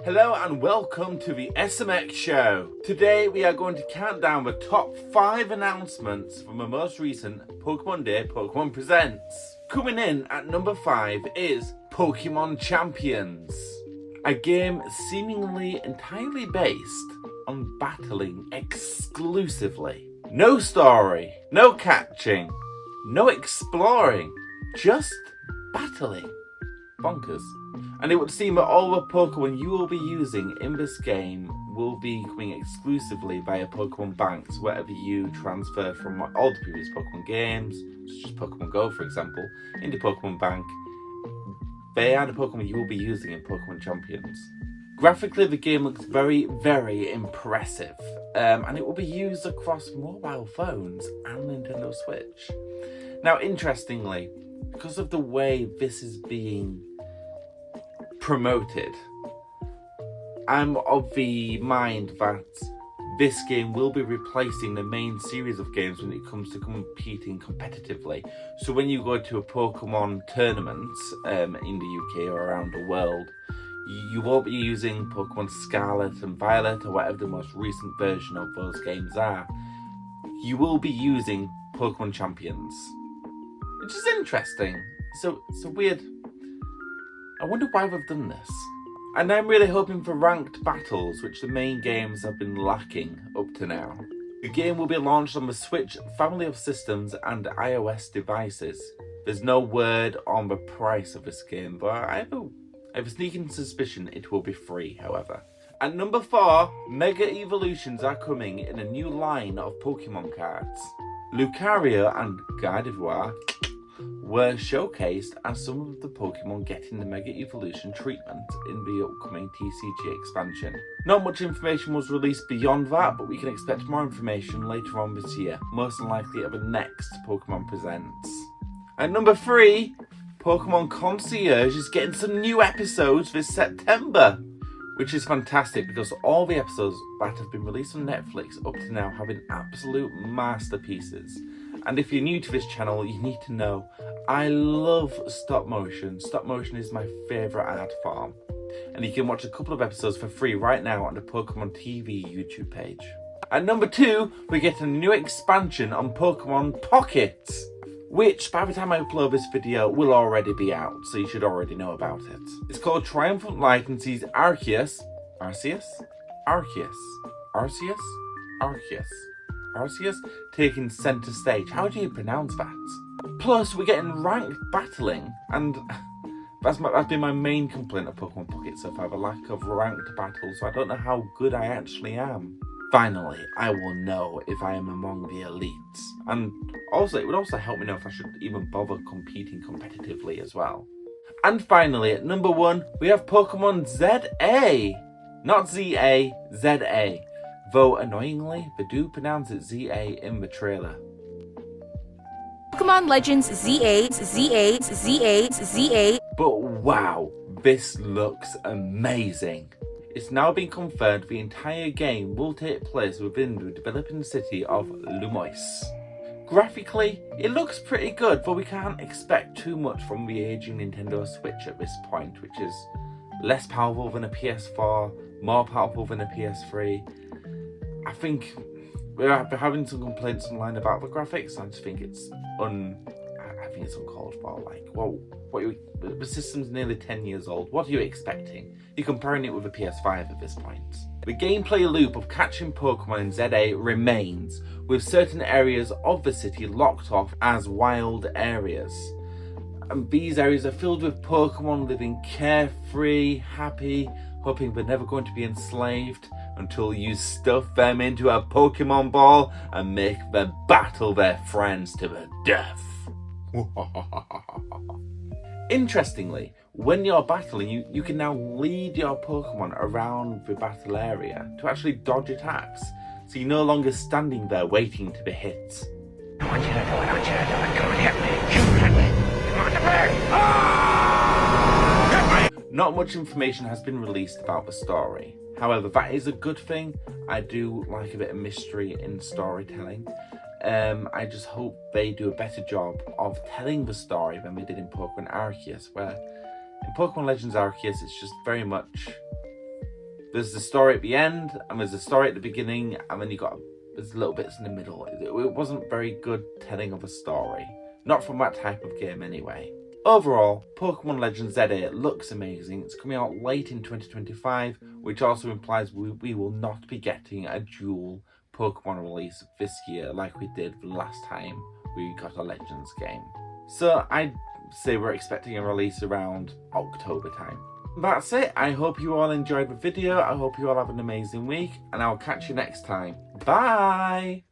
Hello and welcome to the SMX show. Today we are going to count down the top 5 announcements from the most recent Pokemon Day Pokemon Presents. Coming in at number 5 is Pokemon Champions, a game seemingly entirely based on battling exclusively. No story, no catching, no exploring, just battling. Bonkers. And it would seem that all the Pokemon you will be using in this game will be coming exclusively via Pokemon banks, wherever you transfer from all the previous Pokemon games, such as Pokemon Go for example, into Pokemon Bank. They are the Pokemon you will be using in Pokemon Champions. Graphically, the game looks very, very impressive, and it will be used across mobile phones and Nintendo Switch. Now, interestingly, because of the way this is being promoted, I'm of the mind that this game will be replacing the main series of games when it comes to competing competitively. So when you go to a Pokemon tournament in the UK or around the world, you won't be using Pokemon Scarlet and Violet or whatever the most recent version of those games are. You will be using Pokemon Champions, which is interesting. So weird. I wonder why they've done this. And I'm really hoping for ranked battles, which the main games have been lacking up to now. The game will be launched on the Switch family of systems and iOS devices. There's no word on the price of this game, but I have a sneaking suspicion it will be free, however. At number 4, Mega Evolutions are coming in a new line of Pokemon cards. Lucario and Gardevoir were showcased as some of the Pokemon getting the Mega Evolution treatment in the upcoming TCG expansion. Not much information was released beyond that, but we can expect more information later on this year, most likely at the next Pokemon Presents. At number 3, Pokemon Concierge is getting some new episodes this September, which is fantastic because all the episodes that have been released on Netflix up to now have been absolute masterpieces. And if you're new to this channel, you need to know I love stop motion. Stop motion is my favourite art form. And you can watch a couple of episodes for free right now on the Pokemon TV YouTube page. At number 2, we get a new expansion on Pokemon Pocket, which by the time I upload this video will already be out, so you should already know about it. It's called Triumphant Light and sees Arceus, taking centre stage. How do you pronounce that? Plus, we're getting ranked battling, and that's been my main complaint of Pokemon Pocket so far, the lack of ranked battles, so I don't know how good I actually am. Finally, I will know if I am among the elites. And also, it would also help me know if I should even bother competing competitively as well. And finally, at number 1, we have Pokemon ZA. Not ZA, ZA. Though, annoyingly, they do pronounce it ZA in the trailer. Pokemon Legends Z8. But wow, this looks amazing. It's now been confirmed the entire game will take place within the developing city of Lumos. Graphically, it looks pretty good, but we can't expect too much from the aging Nintendo Switch at this point, which is less powerful than a PS4, more powerful than a PS3. I think we're having some complaints online about the graphics. I just think it's uncalled for. Like, whoa, the system's nearly 10 years old. What are you expecting? You're comparing it with a PS5 at this point. The gameplay loop of catching Pokemon in ZA remains, with certain areas of the city locked off as wild areas. And these areas are filled with Pokemon living carefree, happy, hoping they're never going to be enslaved, until you stuff them into a Pokemon ball and make them battle their friends to the death. Interestingly, when you're battling, you can now lead your Pokemon around the battle area to actually dodge attacks, so you're no longer standing there waiting to be hit. I want you to do it, come on, hit me, come on, hit me! Not much information has been released about the story. However, that is a good thing. I do like a bit of mystery in storytelling. I just hope they do a better job of telling the story than they did in Pokemon Arceus, where in Pokemon Legends Arceus it's just very much There's the story at the end, and there's a story at the beginning, and then there's little bits in the middle. It wasn't very good telling of a story. Not from that type of game anyway. Overall, Pokemon Legends Z8 looks amazing. It's coming out late in 2025, which also implies we will not be getting a dual Pokemon release this year like we did the last time we got a Legends game. So I'd say we're expecting a release around October time. That's it. I hope you all enjoyed the video. I hope you all have an amazing week, and I'll catch you next time. Bye!